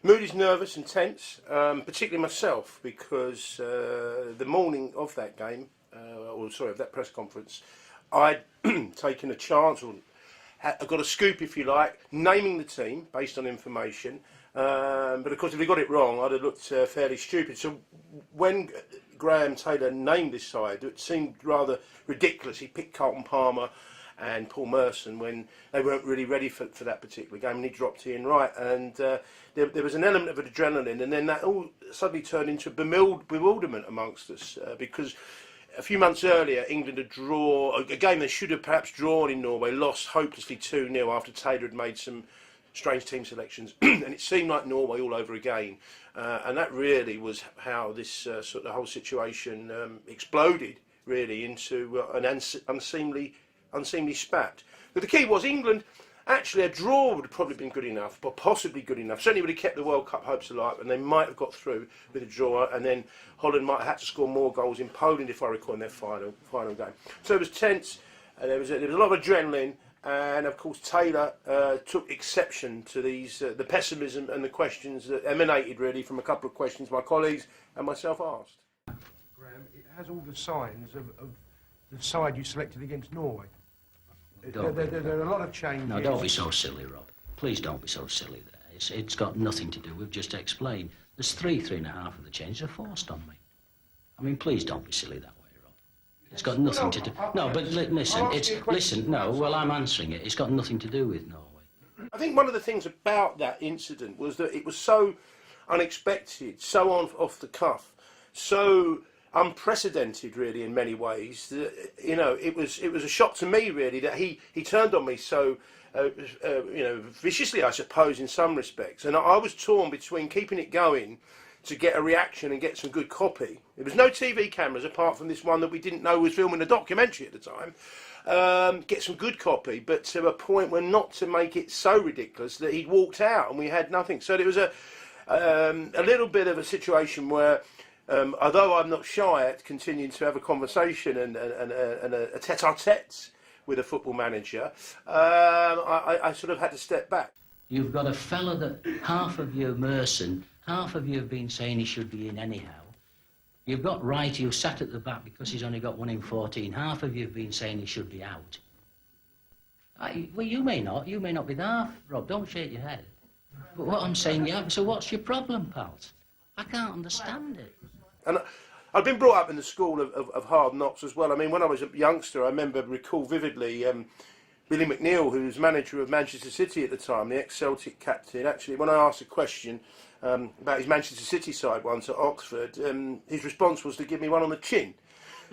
Moody's nervous and tense, particularly myself, because the morning of that game, of that press conference, I'd taken a chance, or I got a scoop, if you like, naming the team based on information. But of course, if we got it wrong, I'd have looked fairly stupid. So when Graham Taylor named this side, it seemed rather ridiculous. He picked Carlton Palmer and Paul Merson when they weren't really ready for that particular game, and he dropped Ian Wright, and there was an element of adrenaline, and then that all suddenly turned into bewilderment amongst us, because a few months earlier England had drawn a game they should have perhaps drawn in Norway, lost hopelessly 2-0 after Taylor had made some strange team selections, and it seemed like Norway all over again, and that really was how this the whole situation exploded really into an unseemly spat. But the key was England, actually a draw would have probably been good enough, but possibly good enough. Certainly would have kept the World Cup hopes alive, and they might have got through with a draw, and then Holland might have had to score more goals in Poland, if I recall, in their final game. So it was tense, there was a lot of adrenaline, and of course Taylor took exception to these the pessimism and the questions that emanated really from a couple of questions my colleagues and myself asked. Graham, it has all the signs of the side you selected against Norway. There are a lot of changes. No, don't be so silly, Rob. Please don't be so silly there. It's got nothing to do. We've just explained. There's 3.5 of the changes are forced on me. I mean, please don't be silly that way, Rob. It's got nothing to do. No, but listen. No, well, I'm answering it. It's got nothing to do with Norway. I think one of the things about that incident was that it was so unexpected, so off the cuff, so unprecedented, really, in many ways. It was a shock to me, really, that he turned on me so viciously, I suppose, in some respects. And I was torn between keeping it going to get a reaction and get some good copy. There was no TV cameras apart from this one that we didn't know was filming a documentary at the time. Get some good copy, but to a point where not to make it so ridiculous that he'd walked out and we had nothing. So there was a little bit of a situation where, although I'm not shy at continuing to have a conversation and a tete-a-tete with a football manager, I sort of had to step back. You've got a fella that half of you, Merson, half of you have been saying he should be in anyhow. You've got Wright, who sat at the back because he's only got 1 in 14. Half of you have been saying he should be out. Well, you may not be half, Rob, don't shake your head. But what I'm saying, yeah, so what's your problem, pals? I can't understand it. And I've been brought up in the school of hard knocks as well. I mean, when I was a youngster, I recall vividly Billy McNeill, who was manager of Manchester City at the time, the ex-Celtic captain. Actually, when I asked a question about his Manchester City side once at Oxford, his response was to give me one on the chin.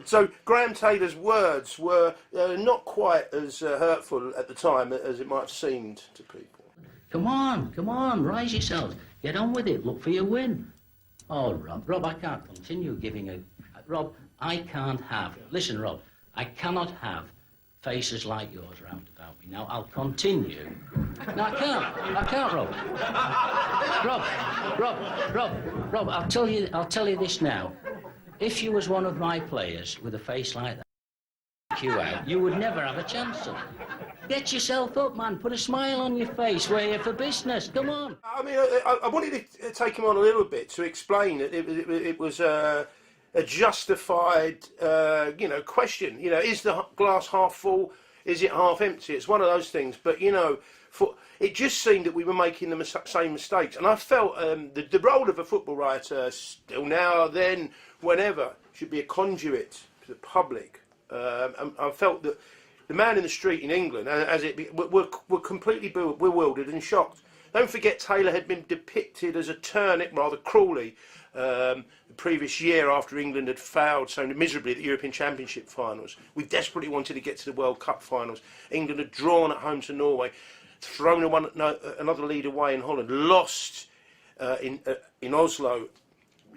So Graham Taylor's words were not quite as hurtful at the time as it might have seemed to people. Come on, rise yourselves. Get on with it, look for your win. Oh, Rob, I can't continue giving a... Rob, I can't have... Listen, Rob, I cannot have faces like yours round about me. Now, I'll continue. No, I can't, Rob. Rob, I'll tell you this now. If you was one of my players with a face like that, you out, you would never have a chance to. Get yourself up, man. Put a smile on your face. We're here for business. Come on. I mean, I wanted to take him on a little bit to explain that it was a justified, question. Is the glass half full? Is it half empty? It's one of those things. But it just seemed that we were making the same mistakes, and I felt the role of a football writer, still now, then, whenever, should be a conduit to the public. And I felt that the man in the street in England, were completely bewildered and shocked. Don't forget, Taylor had been depicted as a turnip rather cruelly the previous year after England had failed so miserably at the European Championship finals. We desperately wanted to get to the World Cup finals. England had drawn at home to Norway, thrown another lead away in Holland, lost in Oslo.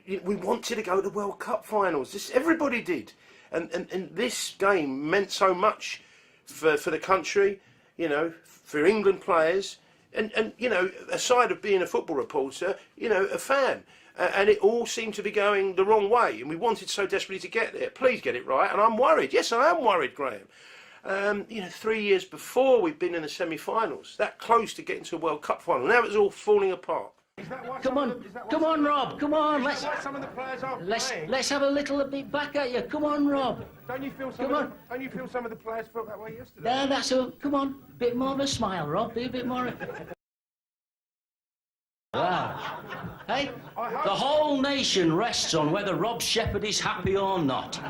We wanted to go to the World Cup finals. Everybody did. And this game meant so much for the country, for England players, and aside of being a football reporter, a fan. And it all seemed to be going the wrong way, and we wanted so desperately to get there. Please get it right, and I'm worried. Yes, I am worried, Graham. 3 years before we'd been in the semi-finals, that close to getting to a World Cup final. Now it's all falling apart. Come on, come on, Rob. Come on, Some of the players aren't playing. let's have a little bit back at you. Come on, Rob. Don't you feel some of the players felt that way yesterday? There, that's a. Come on, bit more of a smile, Rob. Be a bit more. Wow. Hey, the whole nation rests on whether Rob Shepherd is happy or not.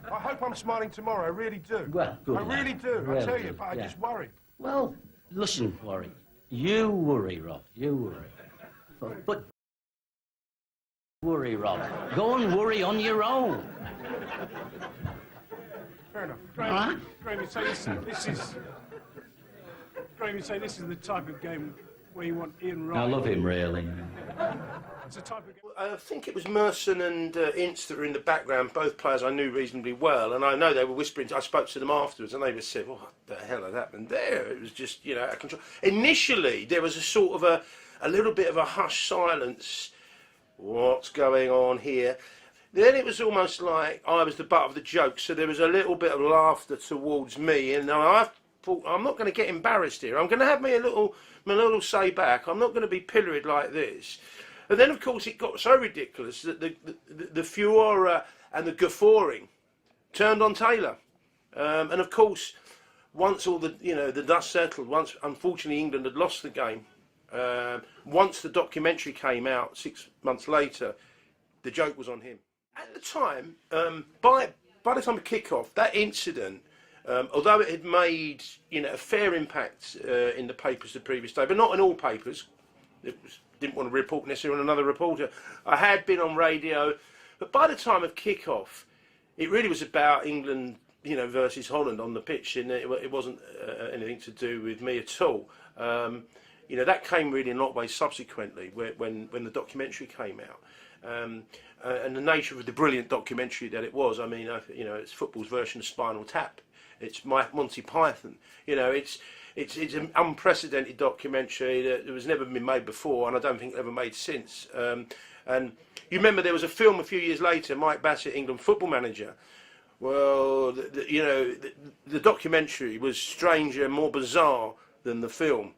I hope I'm smiling tomorrow. I really do. Well, good. I really do. Really I tell you, good, but I yeah. just worry. Well, listen, worry. You worry, Rob. You worry. But worry, Rob. Go and worry on your own. Fair enough. Huh? Graham, you say this is the type of game where you want Ian Wright. I love him, really. It's a type of game. I think it was Merson and Ince that were in the background, both players I knew reasonably well, and I know they were whispering. I spoke to them afterwards, and they just said, "What the hell had happened there?" It was just, out of control. Initially, there was a sort of a little bit of a hushed silence. What's going on here? Then it was almost like I was the butt of the joke, so there was a little bit of laughter towards me, and I thought, I'm not going to get embarrassed here. I'm going to have my little say back. I'm not going to be pilloried like this. And then, of course, it got so ridiculous that the furore and the guffawing turned on Taylor. And of course, once all the dust settled, once unfortunately England had lost the game, once the documentary came out 6 months later, the joke was on him. At the time, by the time of kick-off, that incident, although it had made a fair impact in the papers the previous day, but not in all papers. Didn't want to report necessarily on another reporter. I had been on radio, but by the time of kick-off, it really was about England, versus Holland on the pitch, and it wasn't anything to do with me at all. That came really in a lot of ways subsequently, when the documentary came out, and the nature of the brilliant documentary that it was. I mean, it's football's version of Spinal Tap. It's Monty Python. It's an unprecedented documentary that was never been made before, and I don't think ever made since. And you remember there was a film a few years later, Mike Bassett, England football manager. Well, the documentary was stranger, more bizarre than the film.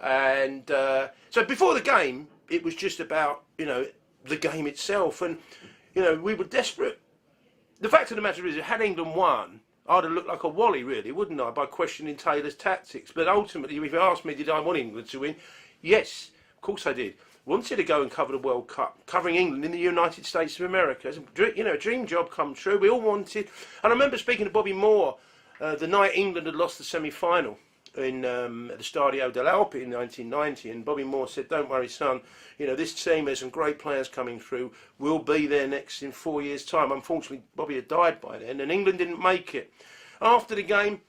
And so before the game, it was just about the game itself, and we were desperate. The fact of the matter is, had England won, I'd have looked like a wally, really, wouldn't I, by questioning Taylor's tactics. But ultimately, if you asked me, did I want England to win? Yes, of course I did. Wanted to go and cover the World Cup, covering England in the United States of America. It's a dream job come true. We all wanted. And I remember speaking to Bobby Moore the night England had lost the semi-final in at the Stadio dell'Alpi in 1990, and Bobby Moore said, "Don't worry, son. This team has some great players coming through. We'll be there next in 4 years' time." Unfortunately, Bobby had died by then, and England didn't make it. After the game,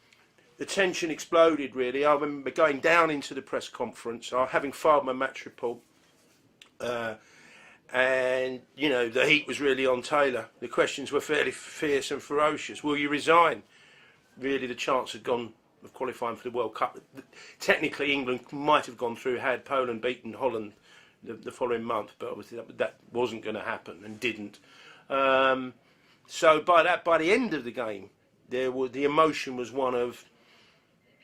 the tension exploded. Really, I remember going down into the press conference, having filed my match report, and the heat was really on Taylor. The questions were fairly fierce and ferocious. Will you resign? Really, the chance had gone of qualifying for the World Cup. Technically, England might have gone through had Poland beaten Holland the following month, but obviously that wasn't going to happen and didn't. So by the end of the game, the emotion was one of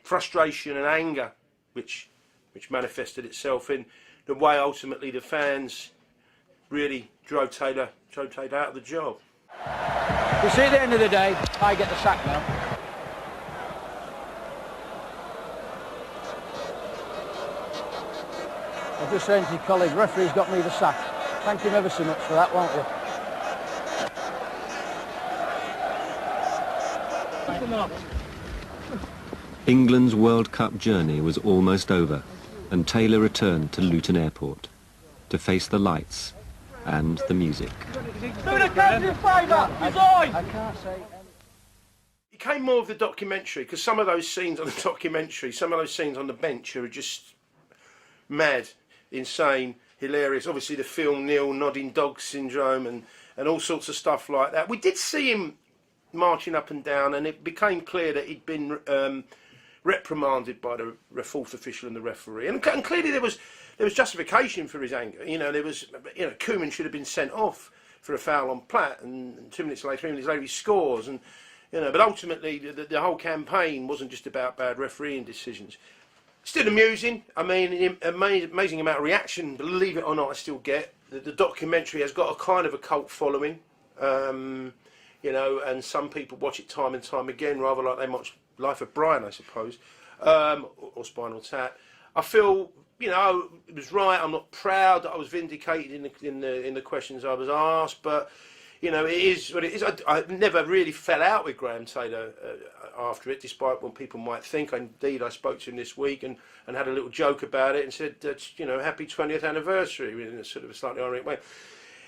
frustration and anger, which manifested itself in the way ultimately the fans really drove Taylor out of the job. You see, at the end of the day, I get the sack now. I was just saying to your colleague, referee's got me the sack. Thank him ever so much for that, won't you? England's World Cup journey was almost over, and Taylor returned to Luton Airport to face the lights and the music. It came more of the documentary, because some of those scenes on the documentary, some of those scenes on the bench are just mad, insane, hilarious. Obviously the Phil Neal nodding dog syndrome and all sorts of stuff like that. We did see him marching up and down, and it became clear that he'd been reprimanded by the fourth official and the referee, and clearly there was justification for his anger. There was, Koeman should have been sent off for a foul on Platt, and 3 minutes later he scores, but ultimately the whole campaign wasn't just about bad refereeing decisions. Still amusing. I mean, amazing amount of reaction, believe it or not, I still get. The documentary has got a kind of a cult following, you know, and some people watch it time and time again, rather like they watch Life of Brian, I suppose, or Spinal Tap. I feel, you know, it was right. I'm not proud that I was vindicated in the questions I was asked, but you know, it is what it is. I never really fell out with Graham Taylor after it, despite what people might think. Indeed, I spoke to him this week and had a little joke about it and said, you know, happy 20th anniversary in a sort of a slightly ironic way.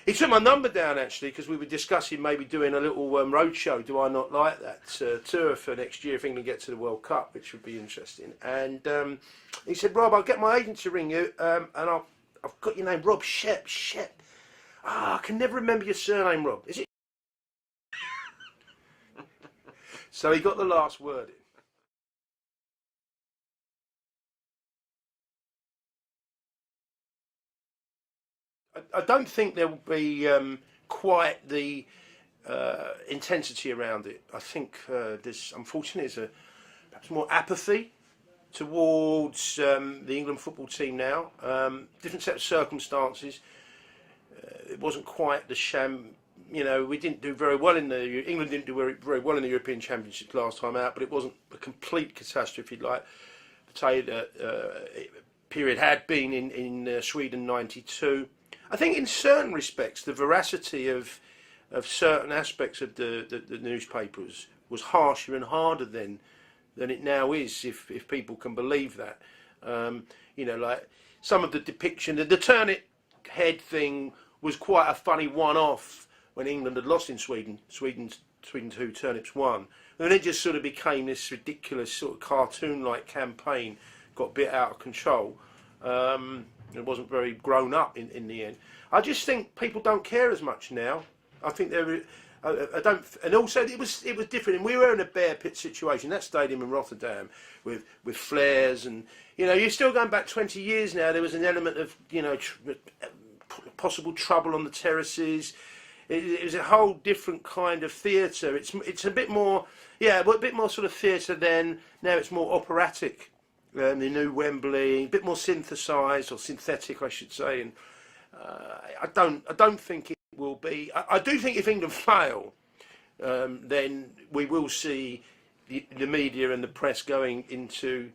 He took my number down, actually, because we were discussing maybe doing a little road show, Do I Not Like That, tour for next year if England get to the World Cup, which would be interesting. And he said, Rob, I'll get my agent to ring you, and I've got your name, Rob Shep. I can never remember your surname, Rob. Is it? So he got the last word in. I don't think there will be quite the intensity around it. I think there's, unfortunately, perhaps more apathy towards the England football team now. Different set of circumstances. It wasn't quite the sham. You know, we didn't do very well England didn't do very well in the European Championships last time out, but it wasn't a complete catastrophe like the Taylor period had been in Sweden '92. I think in certain respects the veracity of certain aspects of the newspapers was harsher and harder then than it now is, if people can believe that. You know, like some of the depiction, the turnip head thing was quite a funny one-off when England had lost in Sweden 2, turnips 1. And it just sort of became this ridiculous sort of cartoon-like campaign, got a bit out of control. It wasn't very grown up in the end. I just think people don't care as much now. I think I don't, and also it was different. And we were in a bear pit situation. That stadium in Rotterdam with flares, and you know, you're still going back 20 years now. There was an element of, you know, possible trouble on the terraces. It was a whole different kind of theatre. It's a bit more, yeah, a bit more sort of theatre then. Now it's more operatic. The new Wembley, a bit more synthesised, or synthetic, I should say. And I don't think it will be. I do think if England fail, then we will see the media and the press going into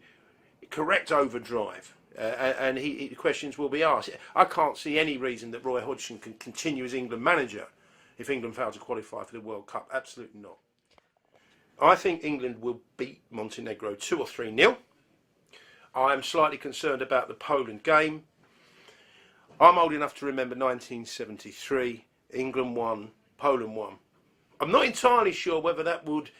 correct overdrive. And the questions will be asked. I can't see any reason that Roy Hodgson can continue as England manager if England fail to qualify for the World Cup. Absolutely not. I think England will beat Montenegro 2 or 3-0. I'm slightly concerned about the Poland game. I'm old enough to remember 1973. England won, Poland won. I'm not entirely sure whether that would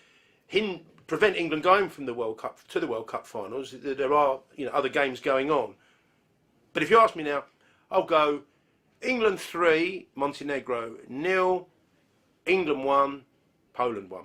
prevent England going from the World Cup to the World Cup finals. There are, you know, other games going on. But if you ask me now, I'll go England 3, Montenegro 0, England 1, Poland 1.